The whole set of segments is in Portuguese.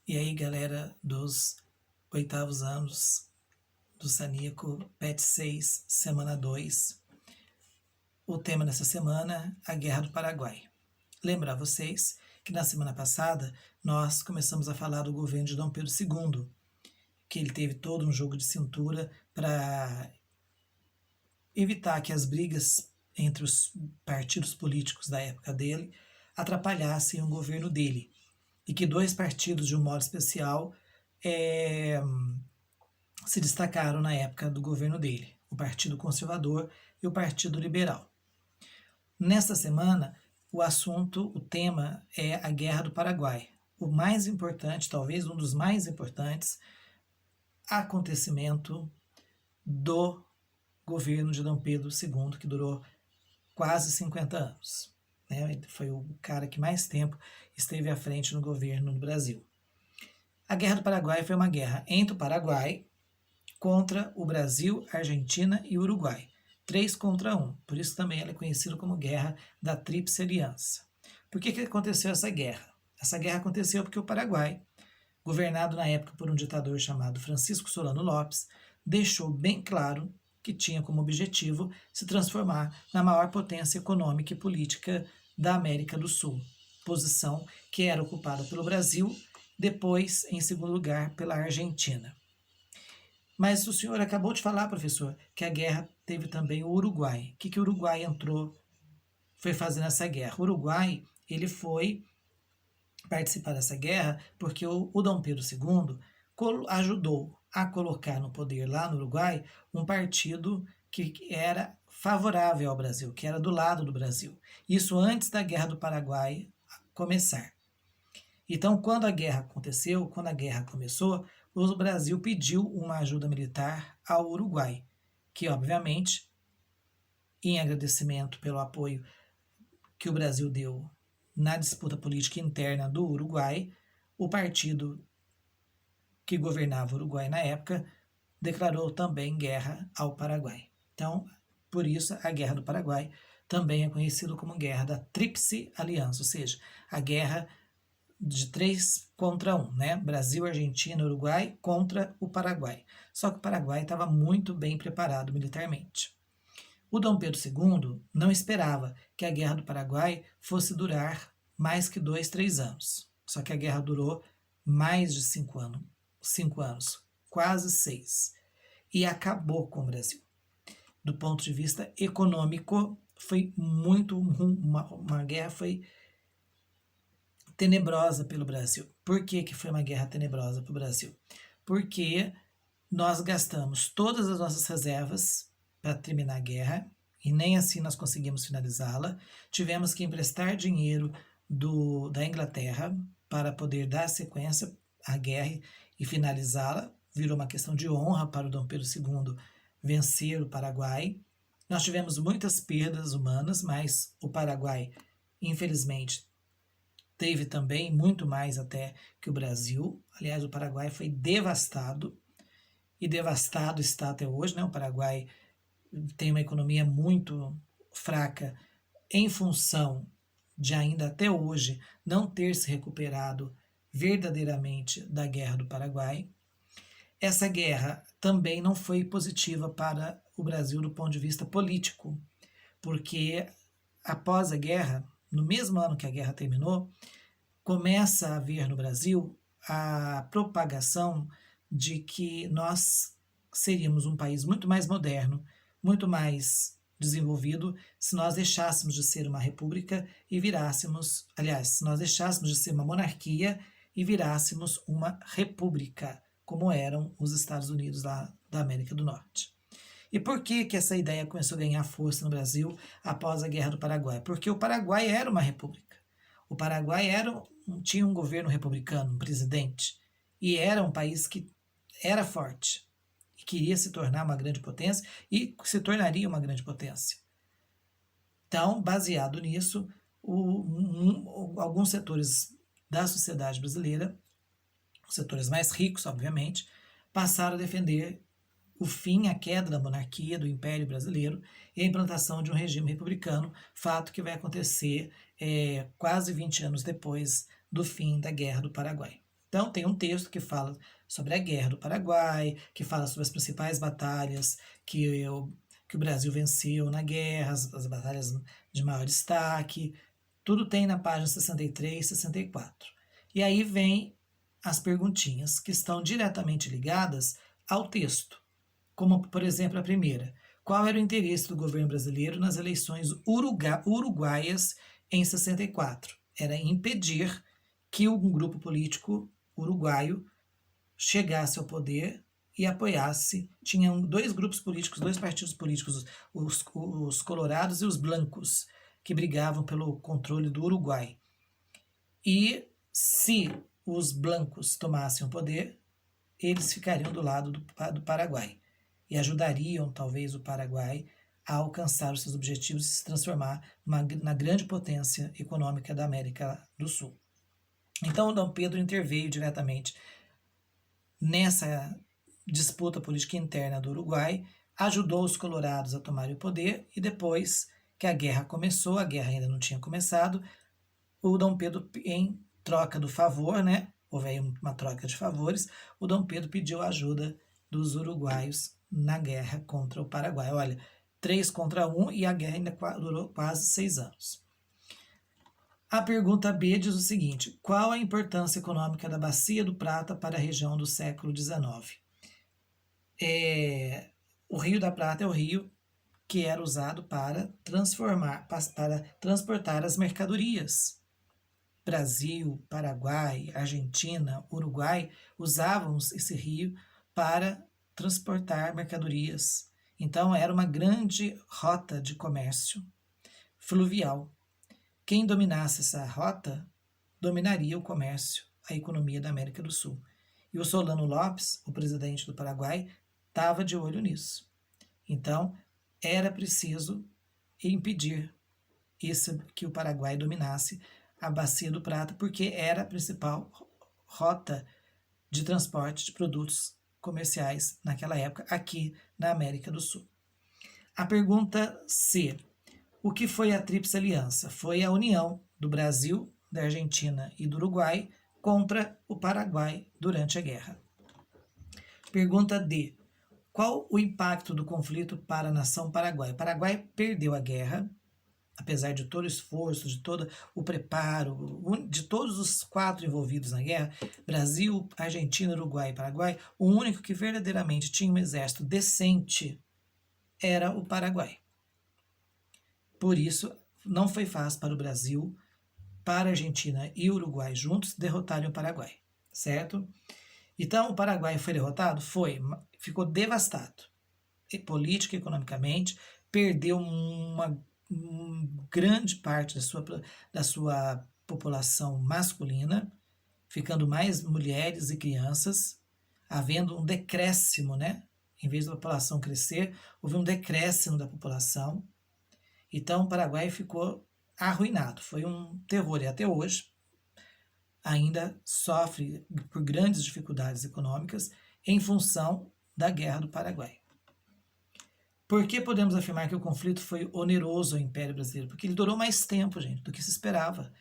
E aí, galera dos oitavos anos do Sanico, PET 6, semana 2. O tema dessa semana, a Guerra do Paraguai. Lembrar vocês que na semana passada nós começamos a falar do governo de Dom Pedro II, que ele teve todo um jogo de cintura para evitar que as brigas entre os partidos políticos da época dele atrapalhassem o governo dele. E que dois partidos, de um modo especial, se destacaram na época do governo dele, o Partido Conservador e o Partido Liberal. Nesta semana, o tema é a Guerra do Paraguai. O mais importante, talvez um dos mais importantes, acontecimento do governo de Dom Pedro II, que durou quase 50 anos. Foi o cara que mais tempo esteve à frente no governo no Brasil. A Guerra do Paraguai foi uma guerra entre o Paraguai contra o Brasil, Argentina e Uruguai. 3 contra 1. Por isso também ela é conhecida como Guerra da Tríplice Aliança. Por que aconteceu essa guerra? Essa guerra aconteceu porque o Paraguai, governado na época por um ditador chamado Francisco Solano Lopes, deixou bem claro que tinha como objetivo se transformar na maior potência econômica e política da América do Sul, posição que era ocupada pelo Brasil, depois, em segundo lugar, pela Argentina. Mas o senhor acabou de falar, professor, que a guerra teve também o Uruguai. O que o Uruguai foi fazer nessa guerra? O Uruguai, ele foi participar dessa guerra porque o Dom Pedro II ajudou a colocar no poder lá no Uruguai um partido que era favorável ao Brasil, que era do lado do Brasil. Isso antes da Guerra do Paraguai começar. Então, quando a guerra aconteceu, quando a guerra começou, o Brasil pediu uma ajuda militar ao Uruguai, que obviamente, em agradecimento pelo apoio que o Brasil deu na disputa política interna do Uruguai, o partido que governava o Uruguai na época declarou também guerra ao Paraguai. Então, por isso, a Guerra do Paraguai também é conhecida como Guerra da Tríplice Aliança, ou seja, a guerra de 3 contra 1, né? Brasil, Argentina, Uruguai contra o Paraguai. Só que o Paraguai estava muito bem preparado militarmente. O Dom Pedro II não esperava que a Guerra do Paraguai fosse durar mais que 2, 3 anos. Só que a guerra durou mais de 5 anos, quase 6. E acabou com o Brasil. Do ponto de vista econômico, foi muito uma guerra foi tenebrosa pelo Brasil. Por que foi uma guerra tenebrosa para o Brasil? Porque nós gastamos todas as nossas reservas para terminar a guerra e nem assim nós conseguimos finalizá-la. Tivemos que emprestar dinheiro da Inglaterra para poder dar sequência à guerra e finalizá-la. Virou uma questão de honra para o Dom Pedro II vencer o Paraguai. Nós tivemos muitas perdas humanas, mas o Paraguai, infelizmente, teve também muito mais até que o Brasil. Aliás, o Paraguai foi devastado, e devastado está até hoje, né? O Paraguai tem uma economia muito fraca em função de ainda até hoje não ter se recuperado verdadeiramente da Guerra do Paraguai. Essa guerra também não foi positiva para o Brasil do ponto de vista político, porque após a guerra, no mesmo ano que a guerra terminou, começa a haver no Brasil a propagação de que nós seríamos um país muito mais moderno, muito mais desenvolvido, se nós deixássemos de ser uma república e virássemos, aliás, se nós deixássemos de ser uma monarquia e virássemos uma república, como eram os Estados Unidos lá da América do Norte. E por que essa ideia começou a ganhar força no Brasil após a Guerra do Paraguai? Porque o Paraguai era uma república. O Paraguai tinha um governo republicano, um presidente, e era um país que era forte e queria se tornar uma grande potência e se tornaria uma grande potência. Então, baseado nisso, alguns setores da sociedade brasileira, os setores mais ricos, obviamente, passaram a defender o fim, a queda da monarquia, do Império Brasileiro e a implantação de um regime republicano, fato que vai acontecer quase 20 anos depois do fim da Guerra do Paraguai. Então, tem um texto que fala sobre a Guerra do Paraguai, que fala sobre as principais batalhas que o Brasil venceu na guerra, as batalhas de maior destaque. Tudo tem na página 63 e 64. E aí vem as perguntinhas que estão diretamente ligadas ao texto, como, por exemplo, a primeira. Qual era o interesse do governo brasileiro nas eleições uruguaias em 64? Era impedir que um grupo político uruguaio chegasse ao poder e apoiasse. Tinham dois grupos políticos, dois partidos políticos, os colorados e os blancos, que brigavam pelo controle do Uruguai. E se os blancos tomassem o poder, eles ficariam do lado do Paraguai e ajudariam, talvez, o Paraguai a alcançar os seus objetivos e se transformar na grande potência econômica da América do Sul. Então, o Dom Pedro interveio diretamente nessa disputa política interna do Uruguai, ajudou os colorados a tomarem o poder e depois que a guerra começou, a guerra ainda não tinha começado, o Dom Pedro, em troca do favor, né, houve aí uma troca de favores, o Dom Pedro pediu a ajuda dos uruguaios na guerra contra o Paraguai. Olha, 3 contra 1 e a guerra ainda durou quase 6 anos. A pergunta B diz o seguinte: qual a importância econômica da Bacia do Prata para a região do século XIX? O Rio da Prata é o rio que era usado para transportar as mercadorias. Brasil, Paraguai, Argentina, Uruguai usavam esse rio para transportar mercadorias. Então era uma grande rota de comércio fluvial. Quem dominasse essa rota dominaria o comércio, a economia da América do Sul. E o Solano Lopes, o presidente do Paraguai, estava de olho nisso. Então, era preciso impedir que o Paraguai dominasse a Bacia do Prata, porque era a principal rota de transporte de produtos comerciais naquela época, aqui na América do Sul. A pergunta C. O que foi a Tríplice Aliança? Foi a união do Brasil, da Argentina e do Uruguai contra o Paraguai durante a guerra. Pergunta D. Qual o impacto do conflito para a nação paraguaia? O Paraguai perdeu a guerra, apesar de todo o esforço, de todo o preparo, de todos os 4 envolvidos na guerra, Brasil, Argentina, Uruguai e Paraguai, o único que verdadeiramente tinha um exército decente era o Paraguai. Por isso, não foi fácil para o Brasil, para a Argentina e o Uruguai juntos derrotarem o Paraguai, certo? Então, o Paraguai foi derrotado? Foi, ficou devastado, política e economicamente, perdeu uma grande parte da sua população masculina, ficando mais mulheres e crianças, havendo um decréscimo, né? Em vez da população crescer, houve um decréscimo da população. Então, o Paraguai ficou arruinado, foi um terror, e até hoje ainda sofre por grandes dificuldades econômicas em função da Guerra do Paraguai. Por que podemos afirmar que o conflito foi oneroso ao Império Brasileiro? Porque ele durou mais tempo, gente, do que se esperava.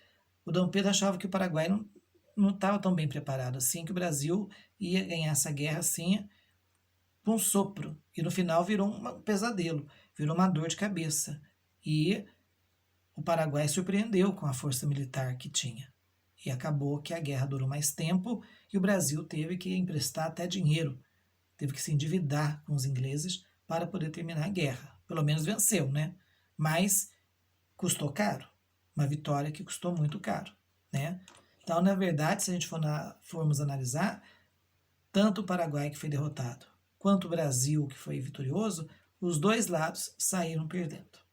O Dom Pedro achava que o Paraguai não estava tão bem preparado assim, que o Brasil ia ganhar essa guerra assim, com um sopro. E no final virou um pesadelo, virou uma dor de cabeça. E o Paraguai surpreendeu com a força militar que tinha. E acabou que a guerra durou mais tempo e o Brasil teve que emprestar até dinheiro, teve que se endividar com os ingleses para poder terminar a guerra. Pelo menos venceu, né? Mas custou caro, uma vitória que custou muito caro, né? Então, na verdade, se a gente formos analisar, tanto o Paraguai que foi derrotado, quanto o Brasil que foi vitorioso, os dois lados saíram perdendo.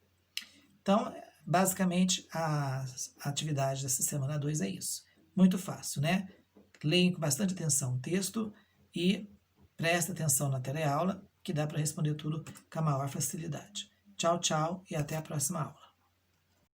Então, basicamente, a atividade dessa semana 2 é isso. Muito fácil, né? Leia com bastante atenção o texto e preste atenção na teleaula, que dá para responder tudo com a maior facilidade. Tchau, tchau e até a próxima aula.